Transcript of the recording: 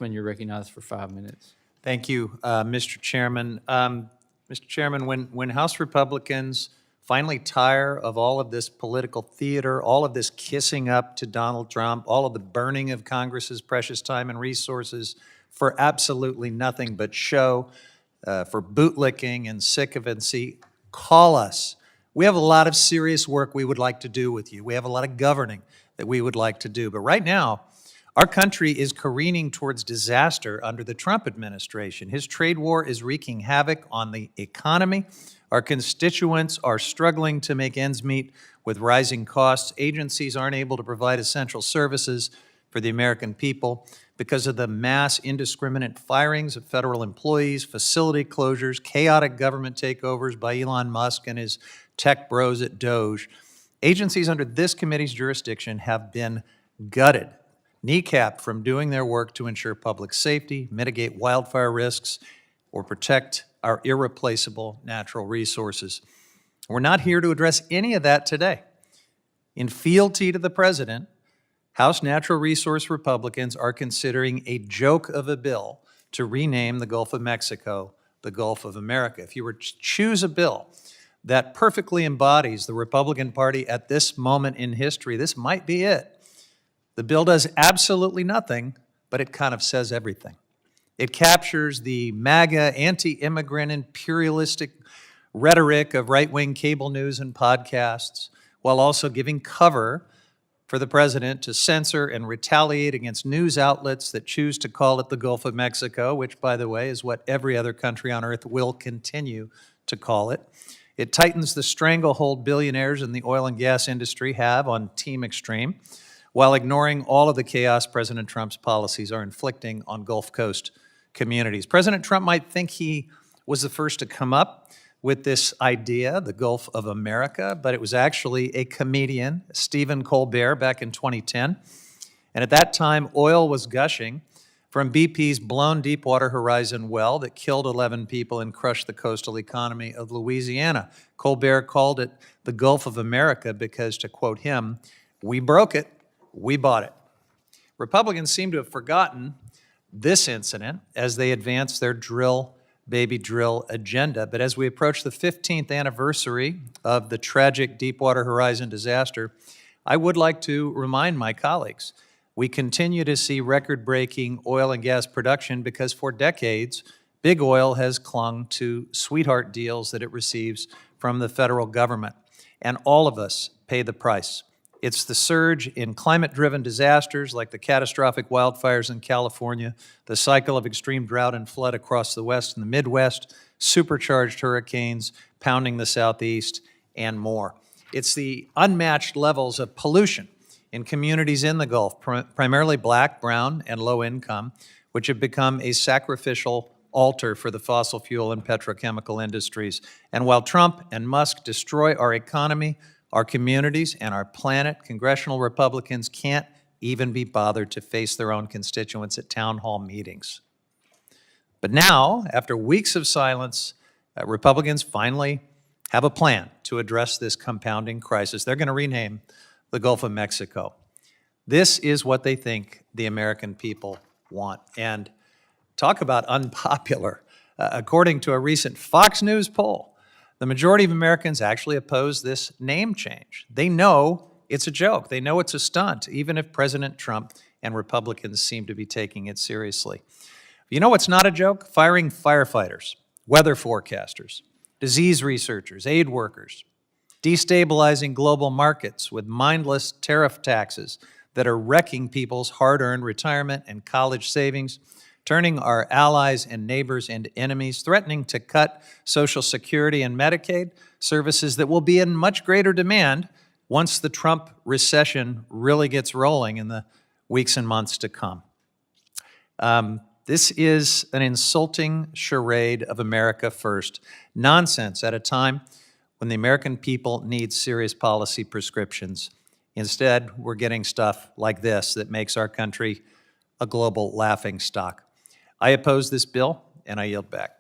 Huffman, you're recognized for 5 minutes. Thank you, Mr. Chairman. Mr. Chairman, when House Republicans finally tire of all of this political theater, all of this kissing up to Donald Trump, all of the burning of Congress's precious time and resources for absolutely nothing but show, for bootlicking and sycophancy, call us. We have a lot of serious work we would like to do with you. We have a lot of governing that we would like to do. But right now, our country is careening towards disaster under the Trump administration. His trade war is wreaking havoc on the economy. Our constituents are struggling to make ends meet with rising costs. Agencies aren't able to provide essential services for the American people because of the mass indiscriminate firings of federal employees, facility closures, chaotic government takeovers by Elon Musk and his tech bros at Doge. Agencies under this committee's jurisdiction have been gutted, kneecapped from doing their work to ensure public safety, mitigate wildfire risks, or protect our irreplaceable natural resources. We're not here to address any of that today. In fealty to the president, House Natural Resource Republicans are considering a joke of a bill to rename the Gulf of Mexico the Gulf of America. If you were to choose a bill that perfectly embodies the Republican Party at this moment in history, this might be it. The bill does absolutely nothing, but it kind of says everything. It captures the MAGA, anti-immigrant, imperialistic rhetoric of right-wing cable news and podcasts, while also giving cover for the president to censor and retaliate against news outlets that choose to call it the Gulf of Mexico, which, by the way, is what every other country on earth will continue to call it. It tightens the stranglehold billionaires in the oil and gas industry have on Team Extreme, while ignoring all of the chaos President Trump's policies are inflicting on Gulf Coast communities. President Trump might think he was the first to come up with this idea, the Gulf of America, but it was actually a comedian, Stephen Colbert, back in 2010. And at that time, oil was gushing from BP's blown Deepwater Horizon well that killed 11 people and crushed the coastal economy of Louisiana. Colbert called it the Gulf of America because, to quote him, "We broke it, we bought it." Republicans seem to have forgotten this incident as they advance their drill, baby drill agenda. But as we approach the 15th anniversary of the tragic Deepwater Horizon disaster, I would like to remind my colleagues, we continue to see record-breaking oil and gas production because for decades, big oil has clung to sweetheart deals that it receives from the federal government. And all of us pay the price. It's the surge in climate-driven disasters like the catastrophic wildfires in California, the cycle of extreme drought and flood across the West and the Midwest, supercharged hurricanes pounding the Southeast, and more. It's the unmatched levels of pollution in communities in the Gulf, primarily black, brown, and low income, which have become a sacrificial altar for the fossil fuel and petrochemical industries. And while Trump and Musk destroy our economy, our communities, and our planet, congressional Republicans can't even be bothered to face their own constituents at town hall meetings. But now, after weeks of silence, Republicans finally have a plan to address this compounding crisis. They're going to rename the Gulf of Mexico. This is what they think the American people want. And talk about unpopular. According to a recent Fox News poll, the majority of Americans actually oppose this name change. They know it's a joke. They know it's a stunt, even if President Trump and Republicans seem to be taking it seriously. You know what's not a joke? Firing firefighters, weather forecasters, disease researchers, aid workers, destabilizing global markets with mindless tariff taxes that are wrecking people's hard-earned retirement and college savings, turning our allies and neighbors into enemies, threatening to cut Social Security and Medicaid, services that will be in much greater demand once the Trump recession really gets rolling in the weeks and months to come. This is an insulting charade of America first nonsense at a time when the American people need serious policy prescriptions. Instead, we're getting stuff like this that makes our country a global laughingstock. I oppose this bill, and I yield back.